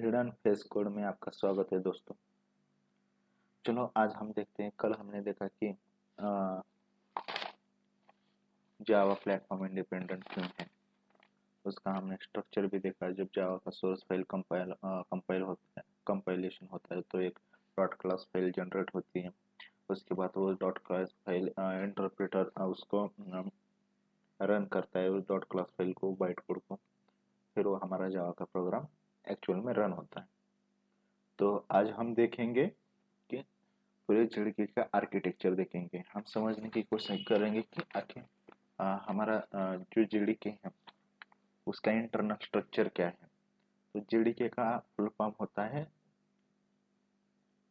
Hidden face code में आपका स्वागत है दोस्तों। चलो आज हम देखते हैं। कल हमने देखा कि जावा प्लेटफॉर्म इंडिपेंडेंट क्यों है। उसका हमने स्ट्रक्चर भी देखा। जब जावा का सोर्स फाइल कंपाइल होता है, कंपाइलेशन होता है, तो एक डॉट क्लास फाइल जनरेट होती है। उसके बाद वो डॉट क्लास फाइल इंटरप्रेटर उसको रन करता है, उस डॉट क्लास फाइल को, बाइट कोड को। फिर वो हमारा जावा का प्रोग्राम एक्चुअल में रन होता है। तो आज हम देखेंगे कि पूरे जेडीके का आर्किटेक्चर देखेंगे। हम समझने की कोशिश करेंगे कि आखिर हमारा जो जेडीके है उसका इंटरनल स्ट्रक्चर क्या है। तो जेडीके का फुल फॉर्म होता है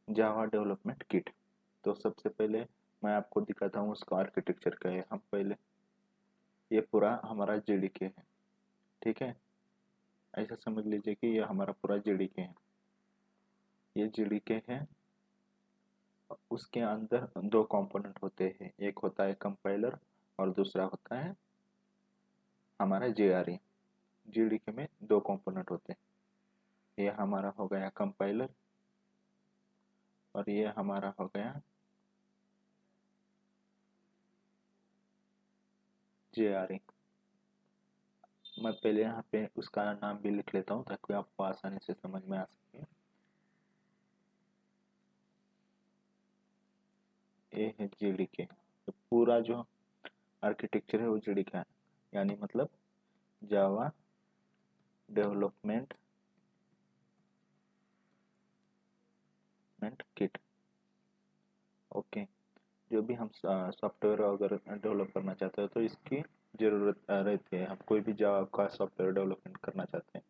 जावा डेवलपमेंट किट। तो सबसे पहले मैं आपको दिखाता हूँ उसका आर्किटेक्चर क्या है। हम पहले ये पूरा हमारा जेडीके है, ठीक है। ऐसा समझ लीजिए कि ये हमारा पूरा जेडीके है। ये जेडीके है, उसके अंदर दो कंपोनेंट होते हैं। एक होता है कंपाइलर और दूसरा होता है हमारा जेआरई। जेडीके में दो कंपोनेंट होते हैं। ये हमारा हो गया कंपाइलर और ये हमारा हो गया जेआरई। मैं पहले यहाँ पे उसका नाम भी लिख लेता हूँ ताकि आपको आसानी से समझ में आ सके। ये है जेडीके। तो पूरा जो आर्किटेक्चर है वो जेडीके है, यानी मतलब जावा डेवलपमेंट किट। ओके। जो भी हम सॉफ्टवेयर अगर डेवलप करना चाहते हैं तो इसकी ज़रूरत रहती है। हम कोई भी जावा का सॉफ्टवेयर डेवलपमेंट करना चाहते हैं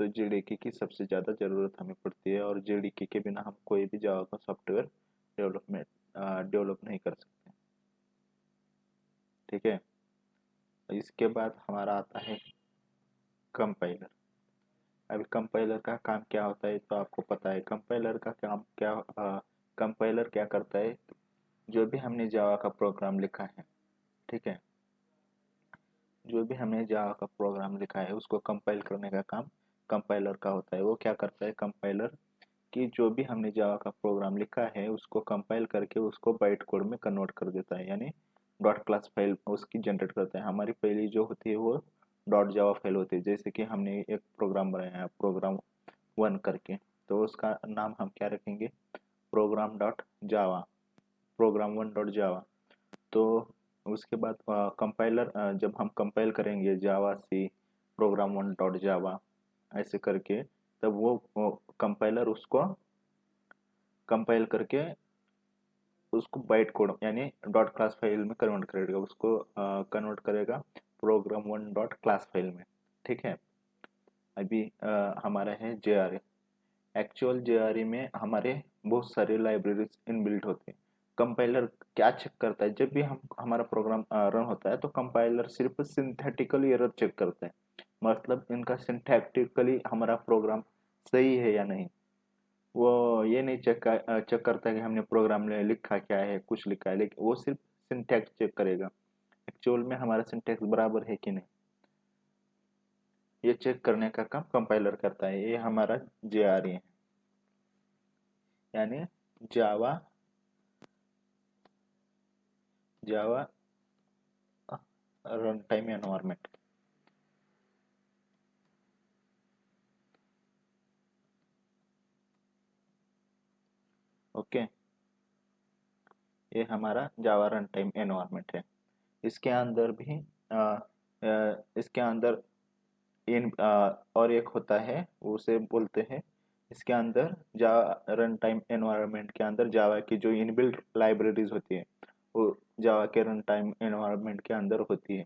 तो जेडीके की सबसे ज़्यादा ज़रूरत हमें पड़ती है, और जेडीके के बिना हम कोई भी जावा का सॉफ्टवेयर डेवलपमेंट डेवलप नहीं कर सकते, ठीक है। इसके बाद हमारा आता है कंपाइलर। अभी कंपाइलर का काम क्या होता है तो आपको पता है। कंपाइलर का काम क्या, कंपाइलर क्या करता है, जो भी हमने जावा का प्रोग्राम लिखा है, ठीक है, जो भी हमने जावा का प्रोग्राम लिखा है उसको कंपाइल करने का काम कंपाइलर का होता है। वो क्या करता है कंपाइलर, कि जो भी हमने जावा का प्रोग्राम लिखा है उसको कंपाइल करके उसको बाइट कोड में कन्वर्ट कर देता है, यानी डॉट क्लास फाइल उसकी जनरेट करता है। हमारी पहली जो होती है वो डॉट जावा फाइल होती है। जैसे कि हमने एक प्रोग्राम बनाया है प्रोग्राम 1 करके, तो उसका नाम हम क्या रखेंगे, प्रोग्राम डॉट जावा, program1.java। तो उसके बाद कंपाइलर, जब हम कंपाइल करेंगे जावा सी program1.java ऐसे करके, तब वो कंपाइलर उसको कंपाइल करके उसको बाइट कोड यानी डॉट क्लास फाइल में कन्वर्ट करेगा, उसको कन्वर्ट करेगा program1.class फाइल में, ठीक है। अभी हमारा है जेआरए। एक्चुअल जेआरई में हमारे बहुत सारे लाइब्रेरीज इनबिल्ट होते हैं। कंपाइलर क्या चेक करता है, जब भी हम हमारा प्रोग्राम रन होता है तो कंपाइलर सिर्फ सिंथेटिकली एरर चेक करता है, मतलब इनका सिंथेटिकली हमारा प्रोग्राम सही है या नहीं। वो ये नहीं चेक करता है कि हमने प्रोग्राम में लिखा क्या है, कुछ लिखा है, लेकिन वो सिर्फ सिंटैक्स चेक करेगा, एक्चुअल में हमारा सिंटैक्स बराबर है कि नहीं। ये चेक करने का काम कंपाइलर करता है। ये हमारा जेआरई है, यानी जावा जावा रन टाइम एनवायरनमेंट। ओके, ये हमारा जावा रन टाइम एनवायरनमेंट है। इसके अंदर भी इसके अंदर इन और एक होता है, उसे बोलते हैं, इसके अंदर जावा रन टाइम एनवायरनमेंट के अंदर जावा की जो इनबिल्ट लाइब्रेरीज होती है वो जावा के रन टाइम एनवायरनमेंट के अंदर होती है।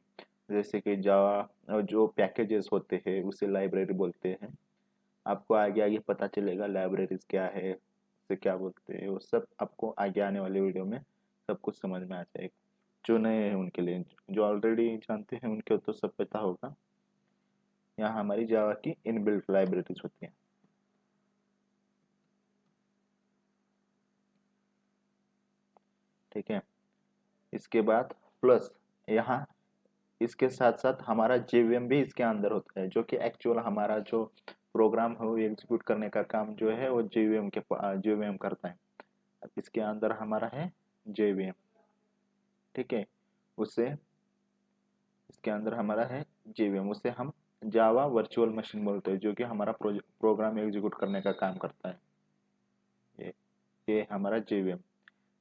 जैसे कि जावा जो पैकेजेस होते हैं उसे लाइब्रेरी बोलते हैं। आपको आगे आगे पता चलेगा लाइब्रेरीज क्या है, उसे क्या बोलते हैं, वो सब आपको आगे आने वाले वीडियो में सब कुछ समझ में आ जाएगा। जो नए हैं उनके लिए, जो ऑलरेडी जानते हैं उनके तो सब पता होगा। यहाँ हमारी जावा की इनबिल्ट लाइब्रेरीज होती हैं, ठीक है। इसके बाद प्लस यहाँ इसके साथ साथ हमारा जेवीएम भी इसके अंदर होता है, जो कि एक्चुअल हमारा जो प्रोग्राम है वो एग्जीक्यूट करने का काम जो है वो जेवीएम करता है। अब इसके अंदर हमारा है जेवीएम, ठीक है। उससे इसके अंदर हमारा है जेवीएम, उसे हम जावा वर्चुअल मशीन बोलते हैं, जो कि हमारा प्रोग्राम एग्जीक्यूट करने का काम करता है। ये ये हमारा जेवीएम।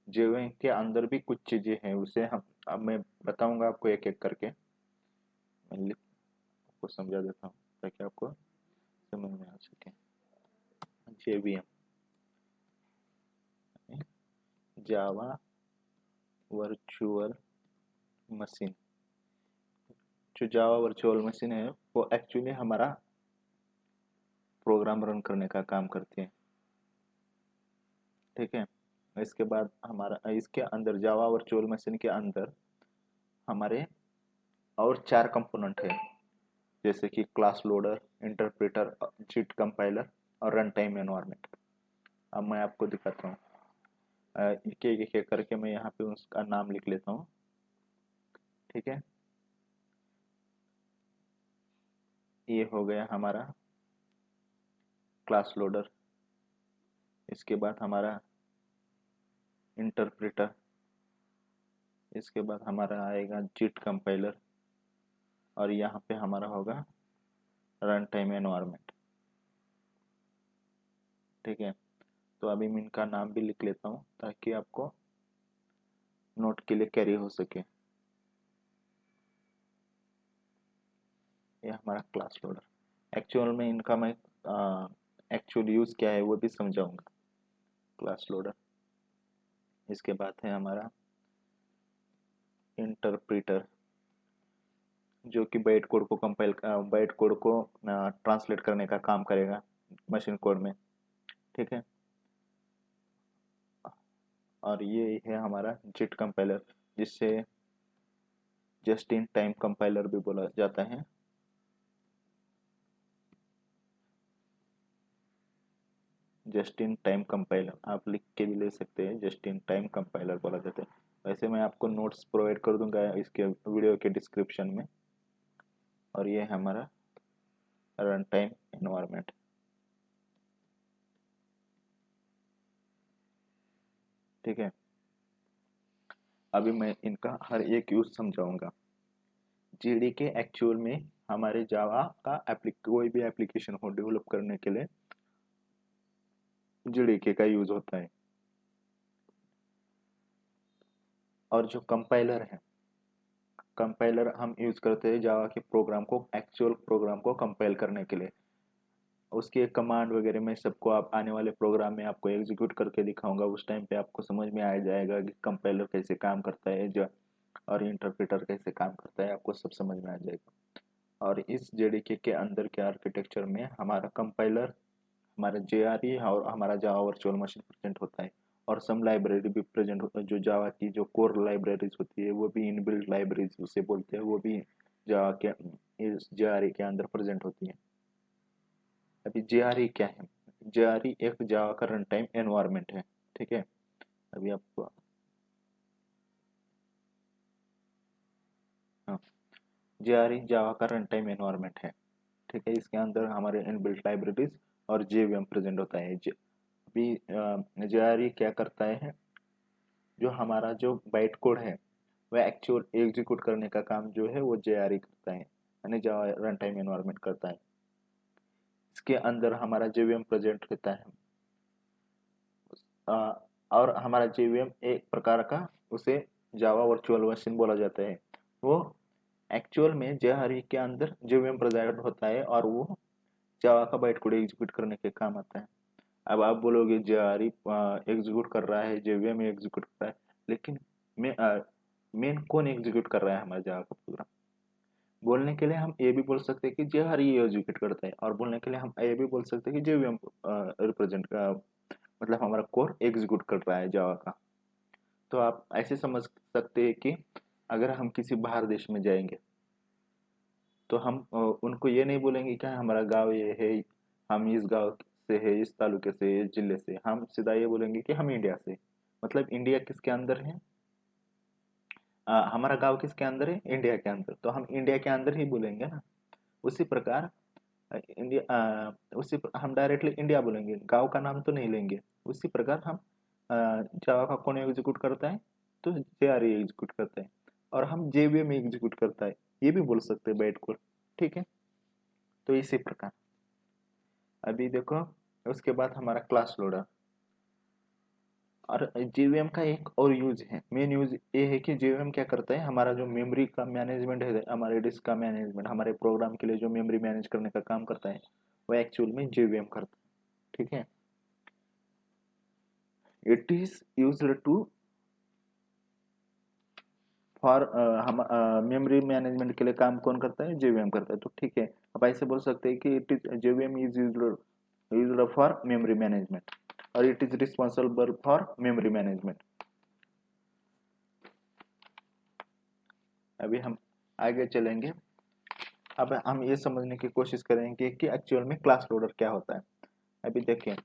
जेवीएम के अंदर भी कुछ चीजें हैं, उसे हम अब मैं बताऊंगा आपको एक एक करके। मैं आपको समझा देता हूँ ताकि आपको समझ में आ सके। जेवीएम जावा वर्चुअल मशीन, जो जावा वर्चुअल मशीन है वो एक्चुअली हमारा प्रोग्राम रन करने का काम करती है, ठीक है। इसके बाद हमारा इसके अंदर जावा वर्चुअल मशीन के अंदर हमारे और 4 कंपोनेंट है, जैसे कि क्लास लोडर, इंटरप्रेटर, जिट कंपाइलर और रन टाइम एनवायरनमेंट। अब मैं आपको दिखाता हूँ एक एक करके। मैं यहाँ पे उसका नाम लिख लेता हूँ, ठीक है। ये हो गया हमारा क्लास लोडर। इसके बाद हमारा इंटरप्रेटर। इसके बाद हमारा आएगा जिट कंपाइलर और यहाँ पे हमारा होगा रन टाइम एनवायरनमेंट, ठीक है। तो अभी मैं इनका नाम भी लिख लेता हूँ ताकि आपको नोट के लिए कैरी हो सके। ये हमारा क्लास लोडर। एक्चुअल में इनका मैं एक्चुअल यूज क्या है वो भी समझाऊंगा। Class loader. इसके बाद है हमारा इंटरप्रेटर, जो कि बाइट कोड को ट्रांसलेट करने का काम करेगा मशीन कोड में, ठीक है। और ये है हमारा जिट कंपाइलर, जिससे जस्ट इन टाइम कंपाइलर भी बोला जाता है। जस्ट इन टाइम कंपाइलर आप लिख के भी ले सकते हैं, जस्ट इन टाइम कंपाइलर बोला जाता है। वैसे मैं आपको नोट्स प्रोवाइड कर दूंगा इसके वीडियो के डिस्क्रिप्शन में। और ये है हमारा रन टाइम एनवायरनमेंट, ठीक है। अभी मैं इनका हर एक यूज समझाऊंगा। जेडीके एक्चुअल में हमारे जावा का कोई भी एप्लीकेशन हो डेवलप करने के लिए जेडीके का यूज होता है। और जो कंपाइलर है, कंपाइलर हम यूज करते हैं जावा के प्रोग्राम को, एक्चुअल प्रोग्राम को कंपाइल करने के लिए। उसके कमांड वगैरह में सबको आप आने वाले प्रोग्राम में आपको एग्जीक्यूट करके दिखाऊंगा। उस टाइम पे आपको समझ में आ जाएगा कि कंपाइलर कैसे काम करता है जो, और इंटरप्रेटर कैसे काम करता है, आपको सब समझ में आ जाएगा। और इस जेडीके के अंदर के आर्किटेक्चर में हमारा कंपाइलर, हमारा जेआरई और हमारा जावा वर्चुअल मशीन प्रेजेंट होता है। और सम लाइब्रेरी भी प्रेजेंट होता है, जो जावा की जो कोर लाइब्रेरीज होती है वो भी इनबिल्ट लाइब्रेरीज उसे बोलते हैं, वो भी जावा के इस जेआरई के अंदर प्रेजेंट होती है। अभी जेआरई क्या है? जेआरई एक जावा का रन टाइम एनवायरनमेंट है, ठीक है। अभी आपको हाँ, जेआरई जावा का रन टाइम एनवायरनमेंट है, ठीक है। इसके अंदर हमारे इनबिल्ट लाइब्रेरीज और जेवीएम प्रेजेंट होता है। अभी जेआरई क्या करता है, जो हमारा जो बाइट कोड है वह एक्चुअल एग्जीक्यूट करने का काम जो है वो जेआरई करता है, यानी जावा रन टाइम एनवायरनमेंट करता है। इसके अंदर हमारा जेवीएम प्रेजेंट रहता है। अ, और हमारा जेवीएम एक प्रकार का, उसे जावा वर्चुअल मशीन बोला जाता है। वो एक्चुअल में जेआरई के अंदर जेवीएम प्रेजेंट होता है और वो जावा का बाइट कोड एग्जीक्यूट करने के काम आता है। अब आप बोलोगे जेआरई एग्जीक्यूट कर रहा है, जेवीएम एग्जीक्यूट कर रहा है, लेकिन मेन कौन एग्जीक्यूट कर रहा है हमारे जावा का प्रोग्राम? बोलने के लिए हम ये भी बोल सकते हैं कि जेआरई एग्जीक्यूट करता है, और बोलने के लिए हम ये भी बोल सकते हैं कि जेवीएम रिप्रेजेंट मतलब हमारा कोर एग्जीक्यूट कर रहा है जावा का। तो आप ऐसे समझ सकते हैं कि अगर हम किसी बाहर देश में जाएंगे तो हम उनको ये नहीं बोलेंगे कि हमारा गांव ये है, हम इस गांव से है, इस तालुके से, इस जिले से। हम सीधा ये बोलेंगे कि हम इंडिया से। मतलब इंडिया किसके अंदर है? हमारा गांव किसके अंदर है? इंडिया के अंदर। तो हम इंडिया के अंदर ही बोलेंगे ना। उसी प्रकार हम डायरेक्टली इंडिया बोलेंगे, गांव का नाम तो नहीं लेंगे। उसी प्रकार हम जावा का कौन एग्जीक्यूट करता है, तो JRE एग्जीक्यूट करता है, और हम JVM एग्जीक्यूट करता है, ये भी बोल सकते हैं बाइट कोड। ठीक है, तो इसी प्रकार अभी देखो, उसके बाद हमारा क्लास लोडर। और JVM का एक और यूज है, मेन यूज ये है कि JVM क्या करता है, हमारा जो मेमोरी का मैनेजमेंट है, हमारे डिस्क का मैनेजमेंट, हमारे प्रोग्राम के लिए जो मेमोरी मैनेज करने का काम करता है, वो एक्चुअल में JVM करता है। ठीक है, it is used to for हम मेमोरी मैनेजमेंट के लिए काम कौन करता है, JVM करता है। तो ठीक है, अब ऐसे बोल सकते हैं कि it is JVM is used for memory management, और it is responsible for memory management. अभी हम आगे चलेंगे। अब हम ये समझने की कोशिश करेंगे कि एक्चुअल में क्लास लोडर क्या होता है। अभी देखिए,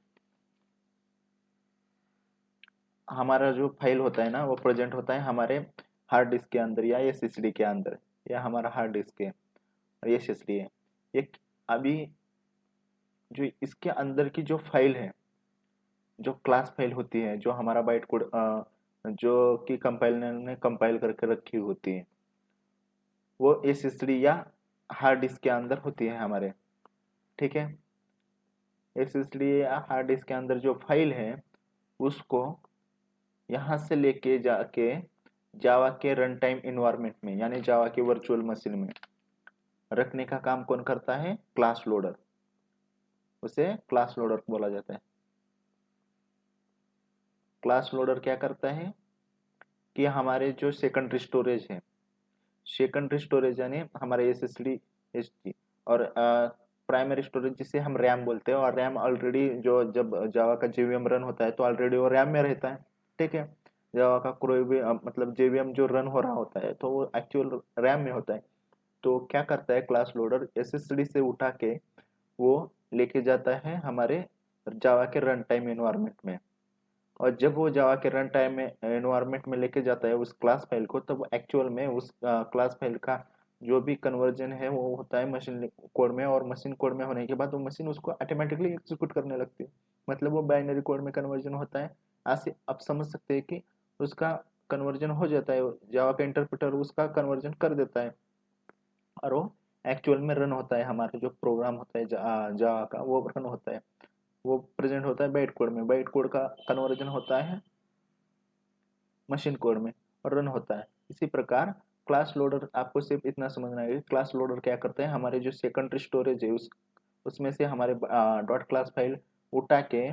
हमारा जो फाइल होता है ना, वो प्रेजेंट होता है हमारे हार्ड डिस्क के अंदर या SSD के अंदर। या हमारा हार्ड डिस्क है और ये SSD है। एक अभी जो इसके अंदर की जो फाइल है, जो क्लास फाइल होती है, जो हमारा बाइट कोड जो कि कंपाइलर ने कंपाइल करके रखी होती है, वो SSD या हार्ड डिस्क के अंदर होती है हमारे। ठीक है, SSD या हार्ड डिस्क के अंदर जो फाइल है, उसको यहाँ से लेके जाके जावा के रन टाइम इन्वायरमेंट में, यानी जावा के वर्चुअल मशीन में रखने का काम कौन करता है, क्लास लोडर। उसे क्लास लोडर बोला जाता है। क्लास लोडर क्या करता है कि हमारे जो सेकेंडरी स्टोरेज है, सेकेंडरी स्टोरेज यानी हमारे SSD HD, और प्राइमरी स्टोरेज जिसे हम रैम बोलते हैं, और रैम ऑलरेडी जो जब जावा का JVM रन होता है तो ऑलरेडी वो रैम में रहता है। ठीक है, जावा का कोई भी मतलब JVM जो रन हो रहा होता है तो वो एक्चुअल रैम में होता है। तो क्या करता है क्लास लोडर, SSD से उठा के वो लेके जाता है हमारे जावा के रन टाइम एनवायरनमेंट में। और जब वो जावा के रन टाइम में एनवायरनमेंट में लेके जाता है उस क्लास फाइल को, तब एक्चुअल में उस क्लास फाइल का जो भी कन्वर्जन है वो होता है मशीन कोड में, और मशीन कोड में होने के बाद वो मशीन उसको ऑटोमेटिकली एग्जीक्यूट करने लगती है। मतलब वो बाइनरी कोड में कन्वर्जन होता है। ऐसे आप समझ सकते हैं कि उसका कन्वर्जन हो जाता है, जावा का इंटरप्रेटर उसका कन्वर्जन कर देता है, और वो एक्चुअल में रन होता है। हमारा जो प्रोग्राम होता है जावा का, वो रन होता है, वो प्रेजेंट होता है बाइट कोड में, बाइट कोड का कन्वर्जन होता है मशीन कोड में और रन होता है। इसी प्रकार क्लास लोडर, आपको सिर्फ इतना समझना है कि क्लास लोडर क्या करते हैं, हमारे जो सेकेंडरी स्टोरेज है उसमें से हमारे डॉट क्लास फाइल उठा के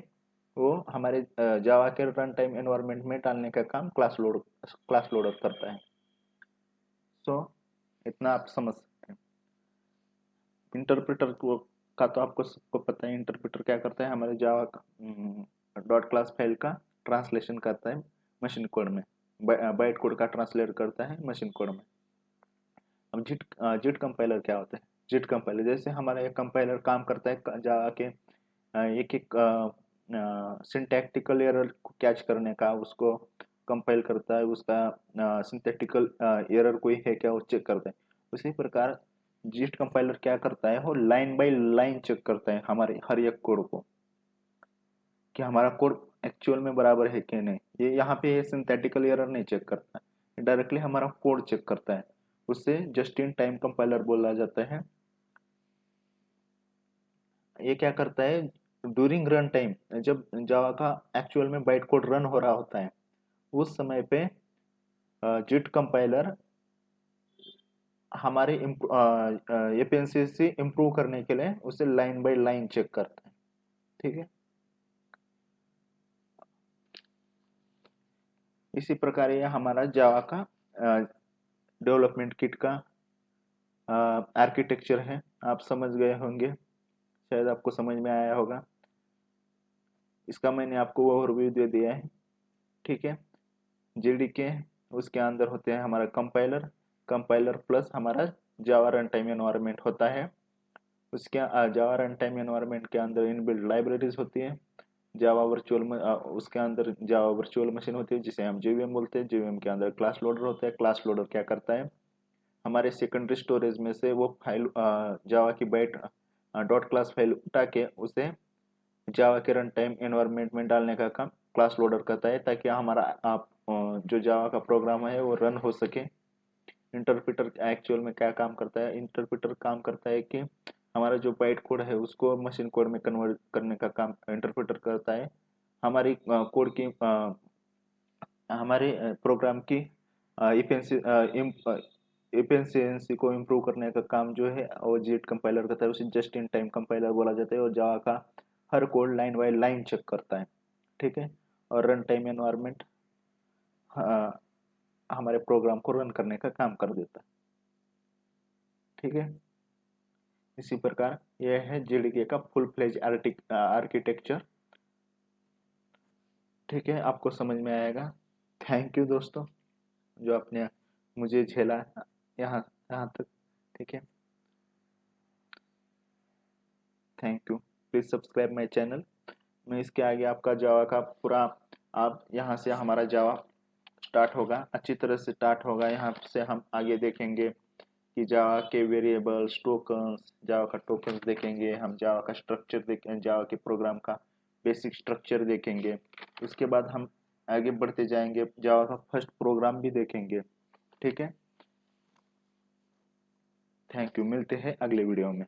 वो हमारे जावा के रन टाइम एनवायरनमेंट में डालने का काम क्लास लोडर करता है। सो इतना आप समझ सकते हैं। इंटरप्रेटर को का तो आपको सबको पता है, इंटरप्रेटर क्या करता है, हमारे जावा का डॉट क्लास फाइल का ट्रांसलेशन करता है मशीन कोड में, बाइट कोड का ट्रांसलेट करता है मशीन कोड में। अब जिट कंपाइलर क्या होता है, जिट कंपाइलर जैसे हमारा एक कंपाइलर काम करता है जावा के एक एक सिंटैक्टिकल एरर को कैच करने का, उसको कंपाइल करता है, उसका सिंटैक्टिकल एरर कोई है क्या वो चेक करता है। उसी प्रकार जिट कंपाइलर क्या करता है, वो लाइन बाय लाइन चेक करता है हमारे हर एक कोड को, कि हमारा कोड एक्चुअल में बराबर है कि नहीं। ये यहाँ पे सिंथेटिकल एरर नहीं चेक करता है, डायरेक्टली हमारा कोड चेक करता है। उससे जस्ट इन टाइम कंपाइलर बोला जाता है। ये क्या करता है, ड्यूरिंग रन टाइम, जब जावा का एक्चुअल में बाइट कोड रन हो रहा होता है, उस समय पे जिट कंपाइलर हमारे एफिशिएंसी इंप्रूव करने के लिए उसे लाइन बाय लाइन चेक करता है। ठीक है, इसी प्रकार ये हमारा जावा का डेवलपमेंट किट का आर्किटेक्चर है। आप समझ गए होंगे, शायद आपको समझ में आया होगा। इसका मैंने आपको ओवरव्यू दे दिया है। ठीक है, JDK, उसके अंदर होते हैं हमारा कंपाइलर, कंपाइलर प्लस हमारा जावा रन टाइम एनवायरनमेंट होता है। उसके जावा रन टाइम एनवायरनमेंट के अंदर इनबिल्ट लाइब्रेरीज होती है। जावा वर्चुअल उसके अंदर जावा वर्चुअल मशीन होती है जिसे हम JVM बोलते हैं। JVM के अंदर क्लास लोडर होता है। क्लास लोडर क्या करता है, हमारे सेकेंडरी स्टोरेज में से वो फाइल जावा की बाइट डॉट क्लास फाइल उठा के उसे जावा के रन टाइम एनवायरनमेंट में डालने का काम क्लास लोडर करता है, ताकि हमारा आप जो जावा का प्रोग्राम है वो रन हो सके। इंटरप्रेटर एक्चुअल में क्या काम करता है? इंटरप्रेटर काम करता है कि हमारा जो बाइट कोड है उसको मशीन कोड में कन्वर्ट करने का काम इंटरप्रेटर करता है। हमारी कोड की हमारे प्रोग्राम की इफिशियंसी को इम्प्रूव करने का काम जो है वो जेट कंपाइलर करता है। उसे जस्ट इन टाइम कंपाइलर बोला जाता है और जावा का हर code line by line check करता है। ठीक है। और रन टाइम एनवायरनमेंट हमारे प्रोग्राम को रन करने का काम कर देता है। ठीक है। इसी प्रकार यह है जेडीके का फुल फ्लेज आर्किटेक्चर। ठीक है, आपको समझ में आएगा। थैंक यू दोस्तों जो आपने मुझे झेला यहाँ यहाँ तक। ठीक है, thank you. Please subscribe my channel. मैं इसके आगे आपका जावा का पूरा, आप यहाँ से हमारा जावा स्टार्ट होगा, अच्छी तरह से स्टार्ट होगा। यहाँ से हम आगे देखेंगे कि जावा के वेरिएबल्स, टोकन्स, जावा का टोकन्स देखेंगे हम, जावा का स्ट्रक्चर देखेंगे, जावा के प्रोग्राम का बेसिक स्ट्रक्चर देखेंगे। उसके बाद हम आगे बढ़ते जाएंगे, जावा का फर्स्ट प्रोग्राम भी देखेंगे। ठीक है, थैंक यू। मिलते हैं अगले वीडियो में।